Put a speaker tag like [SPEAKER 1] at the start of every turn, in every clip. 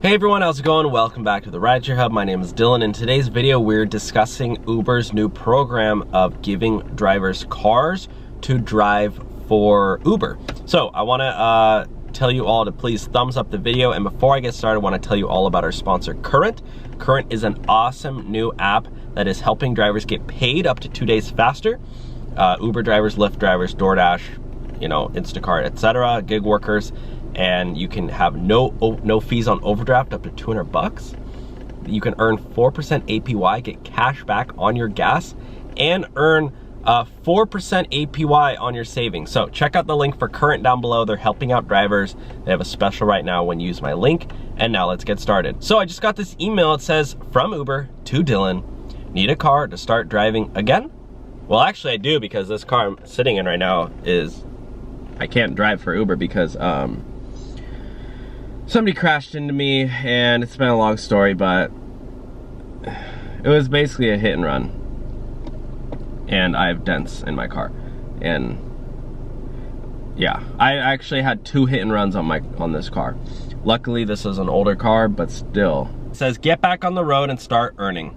[SPEAKER 1] Hey everyone, how's it going? Welcome back to the Rideshare Hub. My name is Dylan. In today's video, we're discussing Uber's new program of giving drivers cars to drive for Uber. So I want to tell you all to please thumbs up the video. And before I get started, I want to tell you all about our sponsor, Current. Current is an awesome new app that is helping drivers get paid up to 2 days faster. Uber drivers, Lyft drivers, DoorDash, Instacart, etc., gig workers. And you can have no fees on overdraft up to $200. You can earn 4% APY, get cash back on your gas, and earn 4% APY on your savings. So check out the link for Current down below. They're helping out drivers. They have a special right now when you use my link. And now let's get started. So I just got this email. It says, from Uber to Dylan, need a car to start driving again? Well, actually I do, because this car I'm sitting in right now I can't drive for Uber because somebody crashed into me, and it's been a long story, but it was basically a hit and run. And I have dents in my car. And yeah, I actually had 2 hit and runs on this car. Luckily, this is an older car, but still. It says, get back on the road and start earning.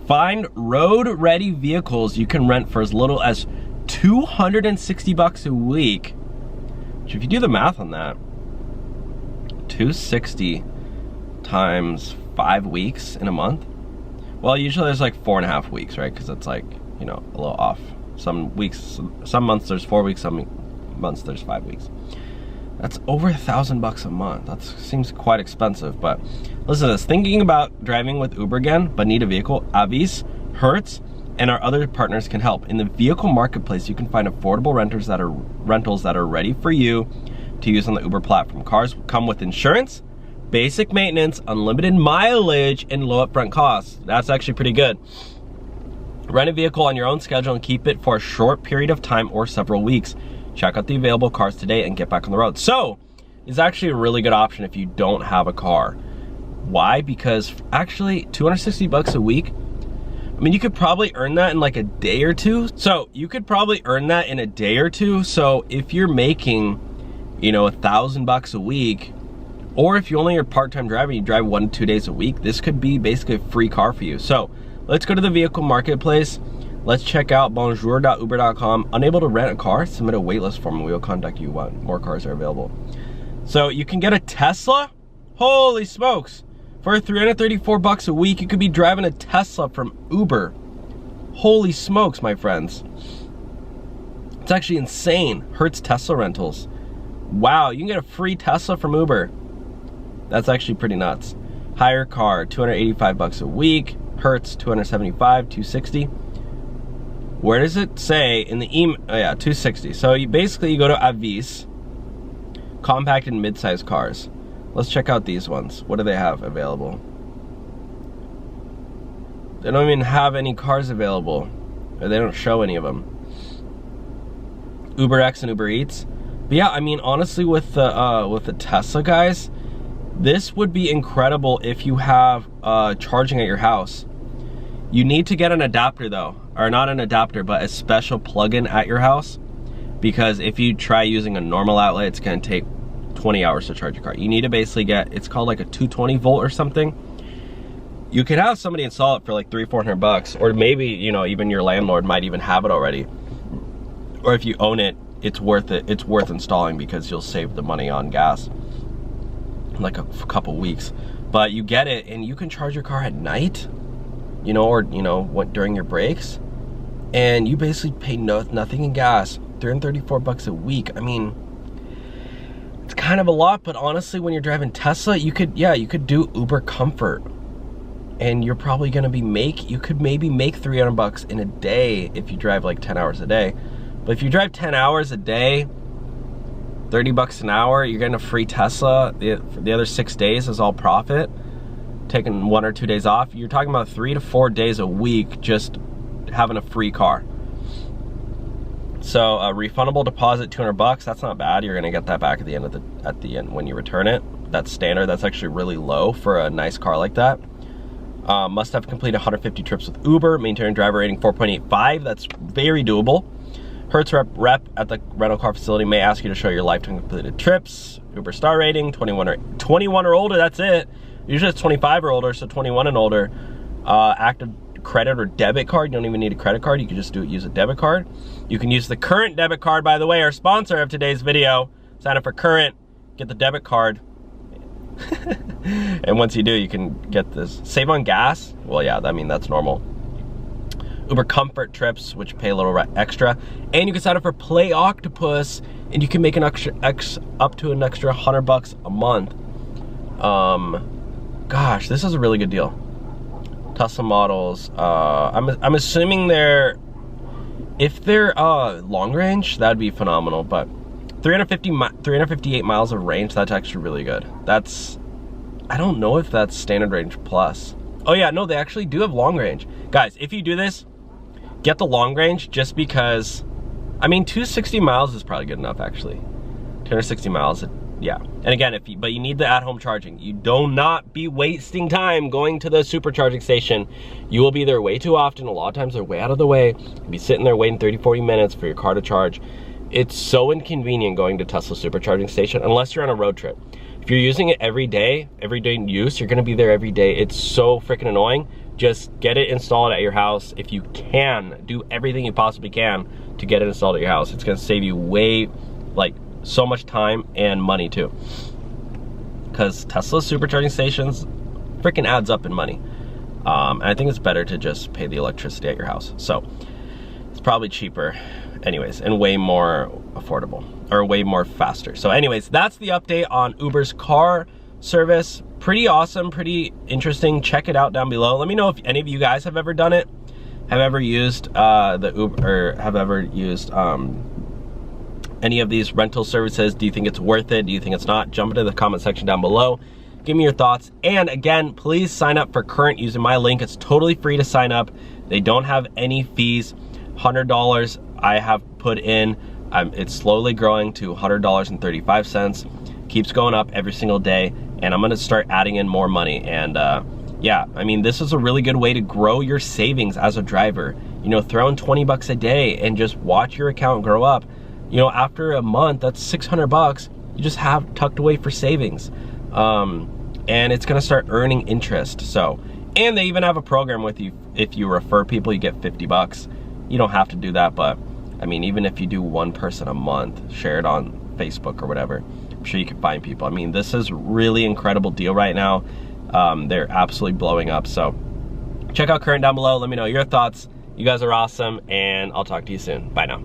[SPEAKER 1] Find road-ready vehicles you can rent for as little as $260 a week. Which, if you do the math on that, 260 times 5 weeks in a month. Well, usually there's like 4.5 weeks, right? Because it's like, a little off. Some months there's 4 weeks, some months there's 5 weeks. That's over $1,000 a month. That seems quite expensive, but listen to this. Thinking about driving with Uber again, but need a vehicle? Avis, Hertz, and our other partners can help. In the vehicle marketplace, you can find affordable rentals that are ready for you to use on the Uber platform. Cars come with insurance, basic maintenance, unlimited mileage, and low upfront costs. That's actually pretty good. Rent a vehicle on your own schedule and keep it for a short period of time or several weeks. Check out the available cars today and get back on the road. So, it's actually a really good option if you don't have a car. Why? Because actually, $260 a week, I mean, you could probably earn that in like a day or two. So, you could probably earn that in a day or two. So, if you're making $1,000 a week, or if you only are part-time driver, you drive 1 to 2 days a week, this could be basically a free car for you. So let's go to the vehicle marketplace. Let's check out bonjour.uber.com. Unable to rent a car? Submit a waitlist form and we will contact you when more cars are available. So you can get a Tesla? Holy smokes. For $334 a week, you could be driving a Tesla from Uber. Holy smokes, my friends. It's actually insane. Hertz Tesla rentals. Wow, you can get a free Tesla from Uber. That's actually pretty nuts. Hire car, $285 a week. Hertz, $275, $260. Where does it say in the email? Oh yeah, $260. So you go to Avis, compact and mid-sized cars. Let's check out these ones. What do they have available? They don't even have any cars available. Or they don't show any of them. UberX and Uber Eats. But yeah, I mean, honestly, with the Tesla guys, this would be incredible if you have charging at your house. You need to get an adapter though, or not an adapter, but a special plug-in at your house, because if you try using a normal outlet, it's gonna take 20 hours to charge your car. You need to basically get, it's called like a 220 volt or something. You could have somebody install it for like $300-400, or maybe even your landlord might even have it already. Or if you own it, it's worth it. It's worth installing because you'll save the money on gas in like a couple weeks. But you get it and you can charge your car at night, or during your breaks, and you basically pay nothing in gas. $334 a week. I mean, it's kind of a lot, but honestly, when you're driving Tesla, you could do Uber Comfort, and you're probably gonna you could maybe make $300 in a day if you drive like 10 hours a day. But if you drive 10 hours a day, $30 an hour, you're getting a free Tesla. The other 6 days is all profit. Taking 1 or 2 days off, you're talking about 3 to 4 days a week just having a free car. So a refundable deposit, $200. That's not bad. You're gonna get that back at the end when you return it. That's standard. That's actually really low for a nice car like that. Must have completed 150 trips with Uber. Maintaining driver rating 4.85. That's very doable. Hertz rep at the rental car facility may ask you to show your lifetime completed trips. Uber star rating, 21 or older, that's it. Usually it's 25 or older, so 21 and older. Active credit or debit card. You don't even need a credit card. You can just use a debit card. You can use the Current debit card, by the way, our sponsor of today's video. Sign up for Current, get the debit card. And once you do, you can get this. Save on gas. Well, yeah, I mean, that's normal. Uber Comfort trips, which pay a little extra. And you can sign up for Play Octopus, and you can make an extra up to an extra $100 a month. Gosh, this is a really good deal. Tesla models. I'm assuming if they're long range, that'd be phenomenal. But 358 miles of range, that's actually really good. I don't know if that's standard range plus. Oh yeah, no, they actually do have long range. Guys, if you do this, get the long range, just because, I mean, 260 miles is probably good enough, actually. 260 miles, yeah. And again, but you need the at-home charging. You do not be wasting time going to the supercharging station. You will be there way too often. A lot of times they're way out of the way. You'll be sitting there waiting 30, 40 minutes for your car to charge. It's so inconvenient going to Tesla supercharging station, unless you're on a road trip. If you're using it every day use, you're gonna be there every day. It's so freaking annoying. Just get it installed at your house. If you can, do everything you possibly can to get it installed at your house. It's gonna save you so much time and money too. Because Tesla supercharging stations freaking adds up in money. And I think it's better to just pay the electricity at your house. So it's probably cheaper anyways, and way more affordable, or way more faster. So anyways, that's the update on Uber's car service. Pretty awesome, pretty interesting. Check it out down below. Let me know if any of you guys have ever done it, have ever used the Uber, or have ever used any of these rental services. Do you think it's worth it? Do you think it's not? Jump into the comment section down below. Give me your thoughts. And again, please sign up for Current using my link. It's totally free to sign up. They don't have any fees. $100 I have put in. It's slowly growing to $100.35. Keeps going up every single day, and I'm gonna start adding in more money. And yeah, I mean, this is a really good way to grow your savings as a driver. You know, throw in 20 bucks a day and just watch your account grow up. You know, after a month, that's 600 bucks you just have tucked away for savings. And it's gonna start earning interest. So, and they even have a program with you. If you refer people, you get 50 bucks. You don't have to do that, but I mean, even if you do one person a month, share it on Facebook or whatever, I'm sure you can find people. I mean, this is really incredible deal right now. They're absolutely blowing up. So check out Current down below. Let me know your thoughts. You guys are awesome, and I'll talk to you soon. Bye now.